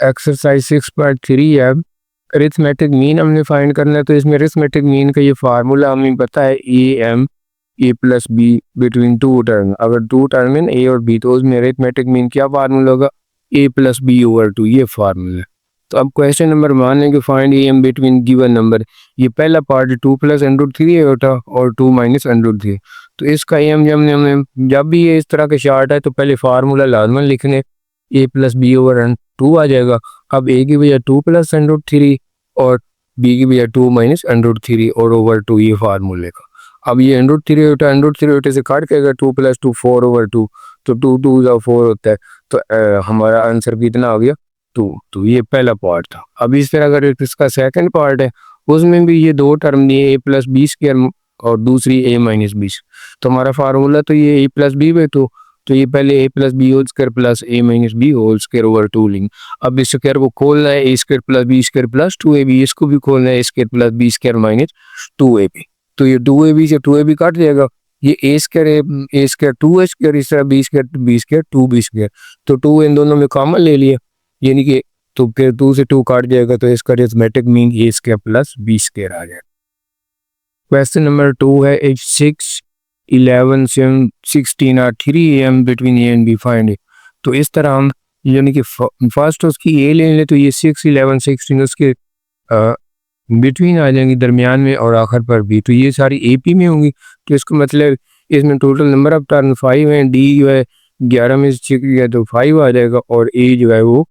Exercise 6.3 है, arithmetic mean हमने find करना है। तो इसमें अरिथमेटिक मीन का ये फार्मूला हमें पता है, A M A plus B between two term. अगर टू टर्म है ए और बी, तो उसमें अरिथमेटिक मीन क्या फार्मूला होगा, A plus B over two, ये फार्मूला है। तो अब क्वेश्चन नंबर 1 है कि find A M between given number. ये पहला पार्ट 2 प्लस √3 है बेटा और 2 माइनस √3। तो इसका ए एम जब भी ये इस तरह का चार्ट है तो पहले फार्मूला लाजमन लिखने, ए प्लस बी ओवर टू आ जाएगा। अब ए की वजह 2 प्लस √3 और बी की वजह 2 माइनस √3 और ओवर 2, ये फार्मूले का। अब ये √3 से काट के अगर 2 प्लस 2 4 ओवर 2, तो 2 2 4 होता है। तो हमारा आंसर कितना आ गया, 2। तो ये पहला पार्ट था। अब इस तरह अगर इसका सेकंड पार्ट है, उसमें भी ये दो टर्म दी है, ए प्लस बी स्क्वायर और दूसरी ए माइनस बी। तो हमारा फार्मूला तो ये ए प्लस बी में, तो ये पहले A plus B whole square plus A minus B whole square over 2 लेंगे। अब इस स्क्वायर को खोलना है, A square plus B square plus 2ab, इसको भी खोलना है, A square plus B square minus 2ab। तो ये 2ab से 2ab काट जाएगा, ये ए स्क्वायर 2 स्क्वायर, इस तरह बी स्क्वायर 2b स्क्वायर। तो 2 इन दोनों में कॉमन ले लिया, यानी कि तो फिर 2 से 2 काट जाएगा, तो इसका अरिथमेटिक मीन ए स्क्वायर प्लस बी स्क्वायर आ जाएगा। क्वेश्चन नंबर 2 है 6 11 16 और 3 am between A and B find it. तो इस तरह हम यानी कि फर्स्ट उसकी ए ले लें, तो ये 6 11 16 उसके बिटवीन आ जाएंगी, दरमियान में, और आखिर पर बी। तो ये सारी एपी में होंगी। तो इसका मतलब इसमें टोटल नंबर ऑफ टर्म 5 हैं। डी जो है 11 में से 6 गया तो 5 आ जाएगा, और ए जो है वो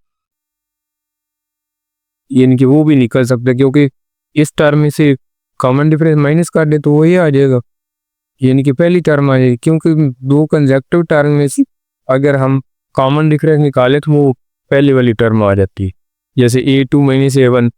यानी कि वो भी निकल सकता है, क्योंकि इस टर्म में से कॉमन डिफरेंस माइनस कर दे तो वो ये आ जाएगा, यानी कि पहली टर्म आ जाएगी। क्योंकि दो कंसेक्टिव टर्म में से अगर हम कॉमन डिफरेंस निकाले तो वो पहली वाली टर्म आ जाती है। जैसे a2 माइनस a1,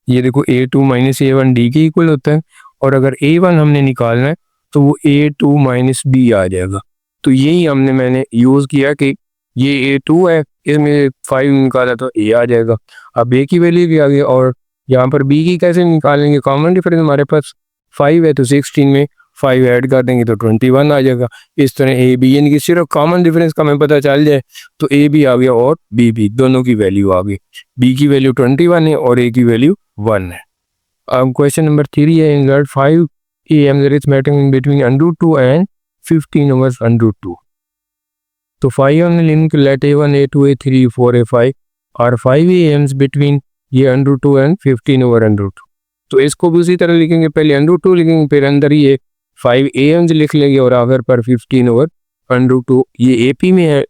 ये देखो a2 माइनस a1 डी के इक्वल होता है, और अगर a1 हमने निकालना है तो वो a2 माइनस बी आ जाएगा। तो यही मैंने यूज़ किया कि ये a2 है, इसमें 5 निकाला तो a आ जाएगा। अब a की वैल्यू भी आ गई, और यहाँ पर b की कैसे निकालेंगे, कॉमन डिफरेंस हमारे पास 5 है, तो 16 में 5 ऐड कर देंगे तो 21 आ जाएगा। इस तरह ए बी, यानी कि सिर्फ कॉमन डिफरेंस का हमें पता चल जाए तो ए भी आ गया और बी भी, दोनों की वैल्यू आ गई। बी की वैल्यू 21 है और ए की वैल्यू 1 है। अब क्वेश्चन नंबर 3 है, insert 5 am arithmetic between √2 and 15 over √2। तो 5 हमने लिख late a1 a2 a3 4 a5 और 5 am's बिटवीन ये √2 एंड 15 ओवर √2। तो इसको भी उसी तरह लिखेंगे, पहले √2 लिखेंगे, फिर अंदर ये 5 am's लिख लेंगे और आखिर पर 15 ओवर √2। ये एपी में है,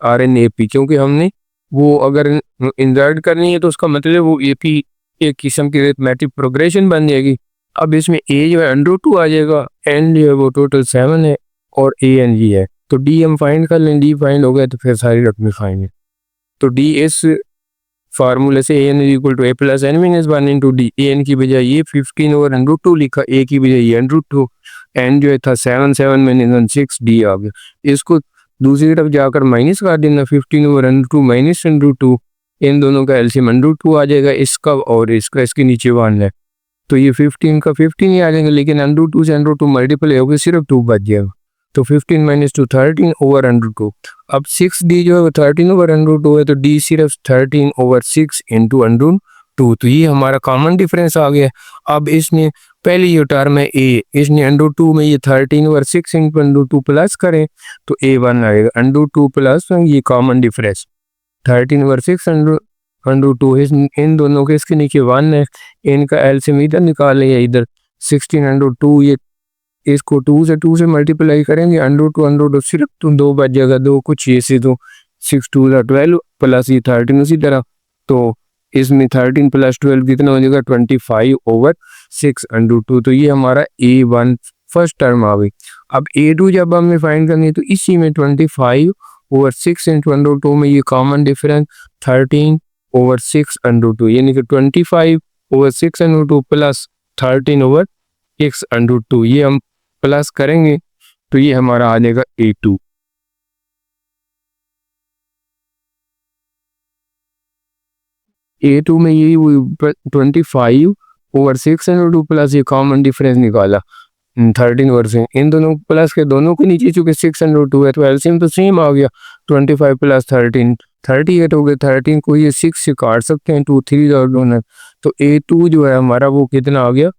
RNAP, क्योंकि हमने वो अगर इंसर्ट करनी है तो उसका मतलब वो एपी एक किस्म की अरिथमेटिक प्रोग्रेशन बन जाएगी। अब इसमें ए जो है √2 आ जाएगा, एन जो है वो टोटल 7 है और ए एन जी है। तो डी हम फाइंड कर लें, डी फाइंड हो गया तो फिर सारी रकमें फाइंड है। तो डी इस फार्मूले से N is equal to A plus N minus 1 into D. A N की बजाय ये 15 ओवर √2 लिखा, ए की बजाय ये √2, एन जो है था 7 7 माइनस 6, डी आ गया। इसको दूसरी तरफ जाकर माइनस कर देना, 15 ओवर √2 माइनस √2, इन दोनों का एलसीएम √2 आ जाएगा, इसका और इसका, इसके नीचे 1 है तो ये 15 का 15 ही आ जाएंगे, लेकिन √2 से √2 मल्टीपल होगा, सिर्फ 2 बच जाएगा। तो 15 माइनस 2 13 ओवर √2। अब 6d जो है वो 13 ओवर √2 है, तो d सिर्फ 13 ओवर 6 इंटू √2। तो ये हमारा कॉमन डिफरेंस आ गया। अब इसमें पहली ये टर्म है a, इसने √2 में ये 13 ओवर 6 इंटू √2 प्लस करें तो a1 आएगा, √2 प्लस ये कॉमन डिफरेंस 13 ओवर 6 √2, इन दोनों के इसके नीचे 1 है, इनका एलसीएम इधर निकाल लिया, इधर 16 √2, ये इसको 2 से मल्टीप्लाई करेंगे, √2 सिर्फ 2 बच जाएगा, 2 कुछ ये से, तो 6 2 12 प्लस ये 13 उसी तरह। तो इसमें 13 प्लस 12 कितना हो जाएगा, 25 ओवर 6 √2। तो ये हमारा a1 फर्स्ट टर्म आ गई। अब a2 जब हमें फाइंड करनी है तो इसी में 25 ओवर 6 इंटू √2 में ये कॉमन डिफरेंस 13 ओवर 6 √2, यानी कि 25 ओवर 6 √2 प्लस 13 ओवर 6 √2, ये हम प्लस करेंगे तो ये हमारा आ जाएगा a2। a2 में ये 25 ओवर 6 √2 प्लस ये कॉमन डिफरेंस निकाला 13 ओवर से, इन दोनों प्लस के दोनों के नीचे चूंकि 6 √2 है तो एलसीएम तो सेम आ गया, 25 प्लस 13 38 हो गया, 13 को ये 6 से काट सकते हैं, 2 3 और दोनों, तो A2 जो है हमारा वो कितना आ गया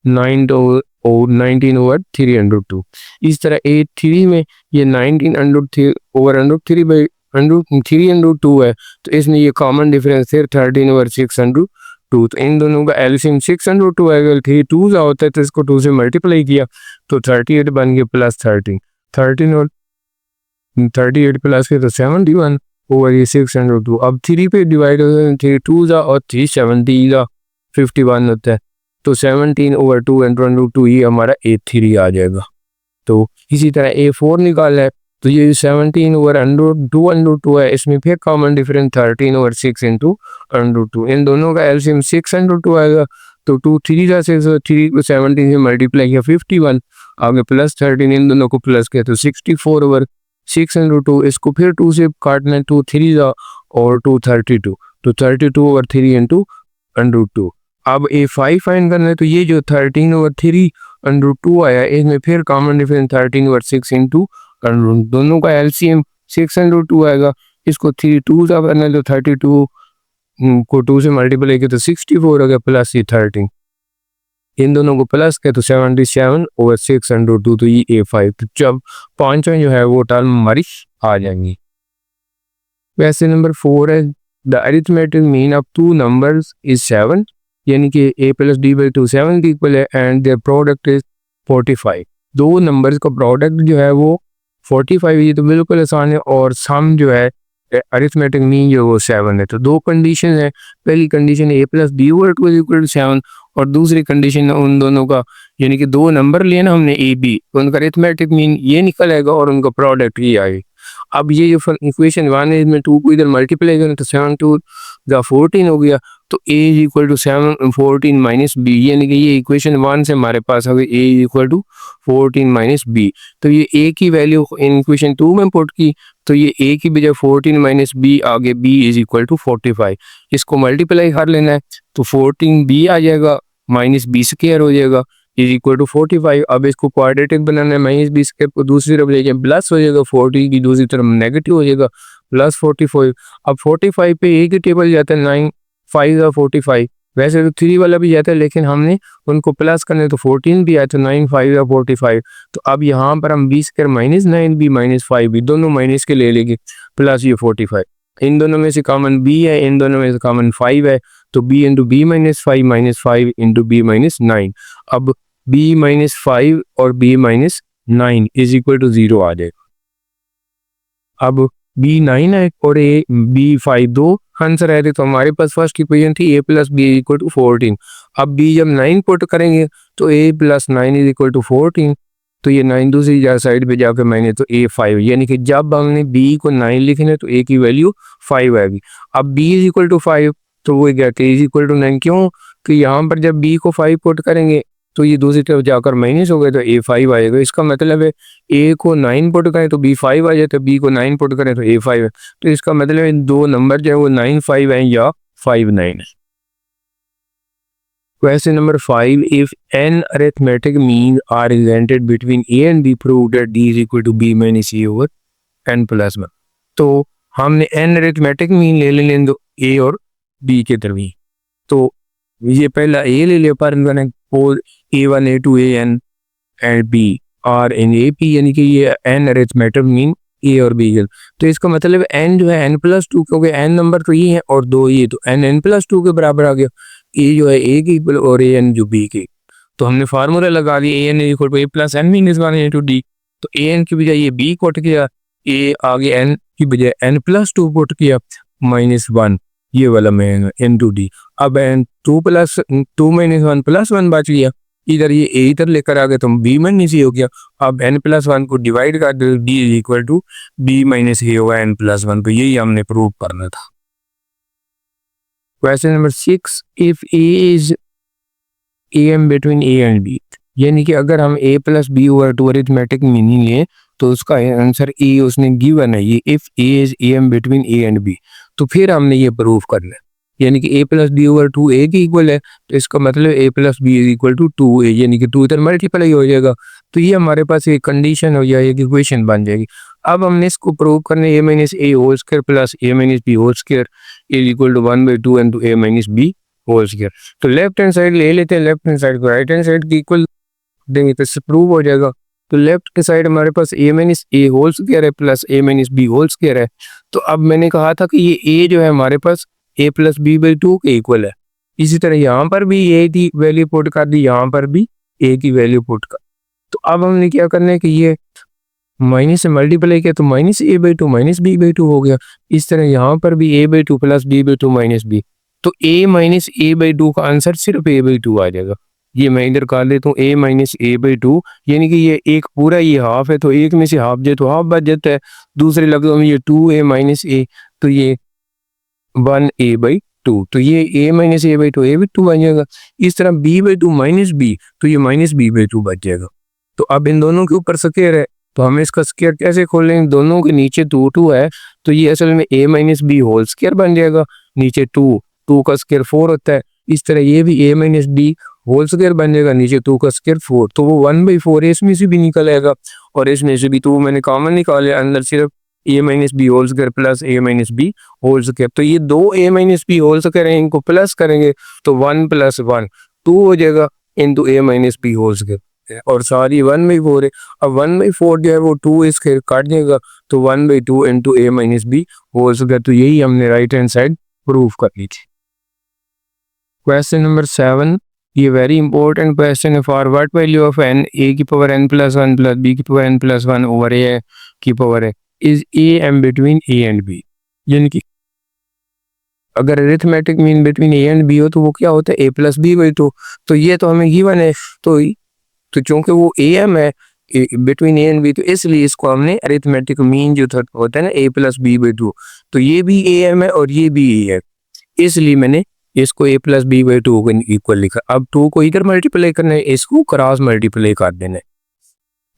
19/302। इस तरह A3 में ये 19/3/3 है, तो इसमें ये कॉमन डिफरेंस है 13/602। तो इन दोनों का एलसीएम 602 है, अगर 3 2 का होता है तो इसको 2 से मल्टीप्लाई किया तो 38 बन गया प्लस 13, 13 और 38 प्लस के तो 71 ओवर ये 602। अब 3 पे डिवाइड होता है, 3 2 का और 3 70 का 51 होता है, तो 17/2 ये हमारा A3 आ जाएगा। तो इसी तरह A4 निकाला है, तो ये 17/2 है, इसमें फिर कॉमन डिफरेंस 13/6 इन दोनों का एलसीएम 602 आएगा, तो 2 3 का 6 3 को 17 से मल्टीप्लाई किया 51 आगे प्लस 13, इन दोनों को प्लस किया तो 64/602। इसको फिर 2 से काटना है, 2 3 का और 2 32, तो 32/3 अब A5 फाइंड करना है, तो ये जो 13/3 आया, इसमें फिर कॉमन डिफरेंस 13/6 दोनों का एलसीएम 602 आएगा। इसको 3 2 का करना है, तो 32 को 2 से मल्टीप्लाई किया तो 64 हो गया प्लस ये 13, इन दोनों को प्लस किया तो 77/602, तो ये A5। तो जब पांचवें जो है वो टर्म हमारी आ जाएंगी। वैसे नंबर 4 है the arithmetic mean of two numbers is 7, यानी कि a + d/2 7 के इक्वल है एंड देयर प्रोडक्ट इज 45। दो नंबर्स का प्रोडक्ट जो है वो 45, ये तो बिल्कुल आसान है, और सम जो है अरिथमेटिक मीन जो वो 7 है। तो दो कंडीशन है, पहली कंडीशन a + d/2 इक्वल 7 और दूसरी कंडीशन है उन दोनों का, यानी कि दो नंबर लिए ना हमने a b, उनका अरिथमेटिक मीन ये निकल आएगा और उनका प्रोडक्ट ये आएगा। अब ये जो इक्वेशन 1 है, इसमें 2 को इधर मल्टीप्लाई करें तो 7 2 14 हो गया, तो a = 7 14 - b, यानी कि ये इक्वेशन 1 से हमारे पास आ गई a = 14 - b। तो ये a की वैल्यू इन इक्वेशन 2 में पुट की, तो ये a की बजाय 14 - b आगे b = 45। इसको मल्टीप्लाई कर लेना है, तो 14b आ जाएगा माइनस b² हो जाएगा = 45। अब इसको क्वाड्रेटिक बनाना है, -b² को दूसरी तरफ लेके प्लस हो जाएगा, 40 की दूसरी तरफ नेगेटिव हो जाएगा प्लस 45। अब 45 पे a की टेबल जाता है 9 5 का 45, वैसे तो 3 वाला भी जाता है, लेकिन हमने उनको प्लस करने तो 14 भी आया, तो 9 5 का 45। तो अब यहाँ पर हम b² -9b -5b दोनों माइनस के ले लेंगे प्लस ये 45। इन दोनों में से कॉमन b है, इन दोनों में से कॉमन 5 है, तो b × b - 5 -5 × b - 9। अब b - 5 और b - 9 = 0 आ जाएगा। अब b 9 है और a b 5 दो आंसर है, तो हमारे पास फर्स्ट इक्वेशन थी a + b = 14। अब b जब 9 पुट करेंगे तो a + 9 = 14, तो ये 9 दूसरी साइड पे जाकर मैंने तो a 5, यानी कि जब हमने b को 9 लिखना है तो a की वैल्यू 5 आएगी। अब b = 5, तो वो कहते हैं = 9, क्यों कि यहाँ पर जब b को 5 पुट करेंगे तो ये दूसरी तरफ जाकर माइनस हो गए, तो a 5 आएगा। इसका मतलब है a को 9 पुट करें तो b 5 आ जाता है, b को 9 पुट करें तो a 5 है, तो इसका मतलब है दो नंबर जो है वो 9 5 है या 5 9 है। Question number 5, if n arithmetic mean are presented between a and b, prove that d = b - a over n + 1। तो हमने n arithmetic mean ले लेने दो a और b के दरमियान, तो ये पहला a ले लिया पर a1 a2 an and b are in AP, यानी कि ये n अरिथमेटिक मीन a और b के, तो इसका मतलब n जो है n + 2, क्योंकि n नंबर तो ये है और दो ये, तो n + 2 के बराबर आ गया। a जो है a की इक्वल और an जो b की, तो हमने फार्मूला लगा दिया an = a + n - 1 × d, तो an की बजाय ये b पुट किया, a आगे n की बजाय n + 2 पुट किया -1 ये वाला में × d। अब n 2 + 2 - 1 + 1 बच गया, इधर ये a इधर लेकर आ गए तो b - a हो गया। अब n + 1 को डिवाइड कर दो, d = b - a होगा n + 1, तो यही हमने प्रूव करना था। Question number 6, if a is am between a and b, यानी कि अगर हम a + b/2 अरिथमेटिक मीनिंग लें तो उसका आंसर a उसने गिवन है, ये if a is am between a and b, तो फिर हमने ये प्रूव करना है, यानी कि a + b/2 a के इक्वल है, तो इसका मतलब a + b = 2a, यानी कि 2 इधर मल्टीप्लाई हो जाएगा, तो ये हमारे पास एक कंडीशन हो या एक इक्वेशन बन जाएगी। अब हमने इसको प्रूव करने a minus A whole square plus a minus B whole square is equal to 1/2 into a minus B whole square. तो लेफ्ट हैंड साइड ले लेते हैं, लेफ्ट हैंड साइड को राइट हैंड साइड की इक्वल देंगे तो इससे प्रूव हो जाएगा। तो लेफ्ट के साइड हमारे पास a minus A whole square है plus a minus B whole square है। तो अब मैंने कहा था कि ये a जो है हमारे पास a प्लस बी बाई 2 के इक्वल है। इसी तरह यहाँ पर भी a की वैल्यू पुट कर दी, यहाँ पर भी a की वैल्यू पुट कर। तो अब हमने क्या करना है कि ये माइनस से मल्टीप्लाई किया तो minus a by 2 minus B by 2 हो गया। इस तरह यहाँ पर भी a by 2 plus b by 2 minus b। तो a माइनस ए बाई 2 का आंसर सिर्फ a बाई 2 आ जाएगा। ये मैं इधर कर देता हूँ a माइनस ए बाई 2, यानी कि ये एक पूरा ये हाफ है तो एक में से हाफ जाए तो हाफ बच जाता है। दूसरे लफ्जों में ये 2a माइनस a, तो ये 1a बाई 2, तो ये a minus A by 2 a by 2 बन जाएगा। इस तरह b बाई 2 माइनस b, तो ये माइनस b बाई 2 बच जाएगा। तो अब इन दोनों के ऊपर स्क्वायर है तो हमें इसका स्क्वायर कैसे खोलेंगे, दोनों के नीचे 2 है तो ये असल में a minus B whole square बन जाएगा। नीचे 2 का स्क्वायर 4 होता है। इस तरह ये भी a minus D whole square बन जाएगा, नीचे 2 का स्क्वायर 4, तो वो 1/4 इसमें से भी निकल आएगा और इसमें से भी 2 मैंने कॉमन निकाले, अंदर सिर्फ a minus B whole square plus a minus B whole square. तो ये दो a minus B whole square है, इनको प्लस करेंगे तो 1 + 1 2 हो जाएगा into a minus B whole square, और सारी 1/4 है। अब 1/4 जो है वो 2 इसके काट देगा तो 1/2 into a minus B whole square. तो यही हमने राइट हैंड साइड प्रूव कर ली थी। क्वेश्चन नंबर 7, ये वेरी इंपॉर्टेंट क्वेश्चन है। For what value of n a की पावर n + 1 प्लस b की पावर n + 1 ओवर a की पावर है is a m between a and b। यानी कि अगर arithmetic mean between a and b हो तो वो क्या होता है a प्लस बी बाई 2। तो ये तो हमें गिवन है, तो चूंकि वो a m है बिटवीन a एंड b, तो इसलिए इसको हमने अरिथमेटिक मीन जो होता है ना a प्लस बी बाई 2, तो ये भी a m है और ये भी a है, इसलिए मैंने इसको a प्लस बी बाई 2 को इक्वल लिखा। अब 2 को इधर मल्टीप्लाई करना है, इसको क्रॉस मल्टीप्लाई कर देना है।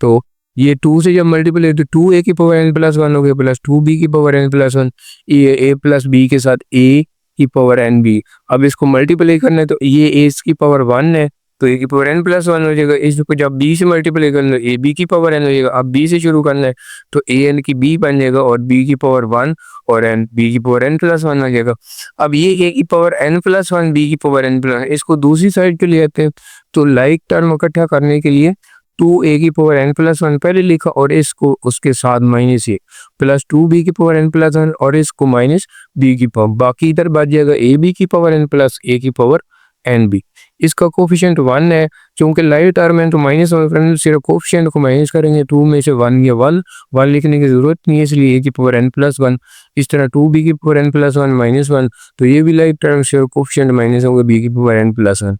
तो ये 2 से जब मल्टीप्लाई तो 2a की पावर n + 1 हो गया प्लस 2b की पावर n + 1, ये a प्लस b के साथ a की पावर n b। अब इसको मल्टीप्लाई करना है तो ये a की पावर 1 है तो a की पावर n + 1 हो जाएगा। इसको जब b से मल्टीप्लाई करना है a b की पावर n हो जाएगा। अब b से शुरू करना है तो a n की b बन जाएगा और b की पावर 1 और n b की पावर n + 1 हो जाएगा। अब ये a की पावर n + 1 b की पावर n + 1, इसको दूसरी साइड के लिए आते हैं तो लाइक टर्म इकट्ठा करने के लिए 2a की पावर n + 1 पहले लिखा और इसको उसके साथ माइनस a प्लस 2b की पावर n + 1 और इसको माइनस b की पावर, बाकी इधर बच जाएगा ab की पावर n प्लस a की पावर nb। इसका कोफिशिएंट 1 है, क्योंकि लाइट टर्म है तो -1 सिर्फ कोफिशिएंट को माइनस करेंगे, 2 में से 1 या 1 लिखने की जरूरत नहीं है, इसलिए a की पावर n + 1। इस तरह 2b की पावर n + 1 -1, तो ये भी लाइट टर्म सिर्फ कोफिशिएंट माइनस होगा b की पावर n + 1।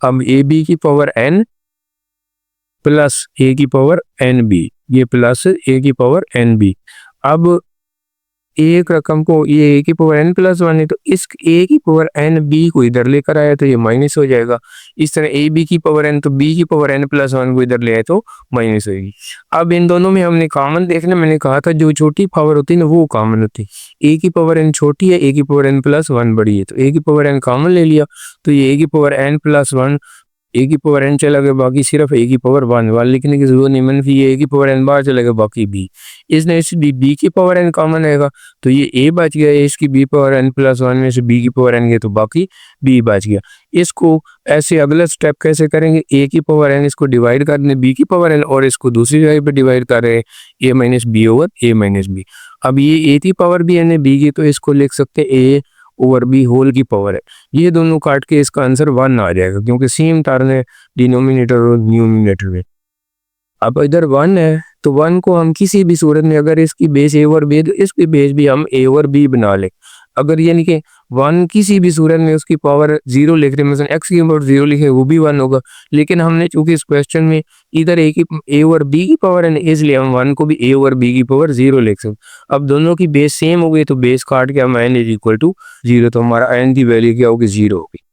अब ab की पावर n प्लस a की पावर nb, ये प्लस a की पावर nb। अब एक रकम को ये a की पावर n + 1 है तो इस a की पावर nb को इधर लेकर आया तो ये माइनस हो जाएगा। इस तरह ab की पावर n तो b की पावर n + 1 को इधर ले आए तो माइनस होगी। अब इन दोनों में हमने कॉमन देखना, मैंने कहा था जो छोटी पावर होती है ना वो कॉमन होती है। a की पावर n छोटी है, a की पावर n + 1 बड़ी है, तो a की पावर n कॉमन ले लिया तो ये a की पावर n + 1 a की पावर n चला गया, बाकी सिर्फ a की पावर 1 लिखने की जरूरत नहीं, मनफी a की पावर n बाहर चला गया, बाकी b। इसने इस b की पावर n कॉमन आएगा तो ये a बच गया, इसकी b पावर n + 1 में से b की पावर n गया तो बाकी b बच गया। इसको ऐसे अगला स्टेप कैसे करेंगे, a की पावर n इसको डिवाइड कर दें b की पावर n और इसको दूसरी जगह पे डिवाइड कर रहे हैं a minus B over a minus B. अब ये a की पावर भी n है b की, तो इसको लिख सकते हैं a ओवर बी होल की पावर है। ये दोनों काट के इसका आंसर 1 आ जाएगा, क्योंकि सेम टर्म है डिनोमिनेटर और न्यूमिनेटर में। अब इधर 1 है तो 1 को हम किसी भी सूरत में, अगर इसकी बेस a ओवर b तो इसकी बेस भी हम a ओवर b बना ले। अगर यानी कि 1 किसी भी सूरत में उसकी पावर 0 लिख रहे हैं, मतलब x की पावर 0 लिखे वो भी 1 होगा, लेकिन हमने चूंकि इस क्वेश्चन में इधर a ओवर b की पावर है इसलिए हम 1 को भी a ओवर b की पावर 0 लिख सकते। अब दोनों की बेस सेम हो गई तो बेस काट के हम n = 0, तो हमारा n की वैल्यू क्या होगी 0 होगी।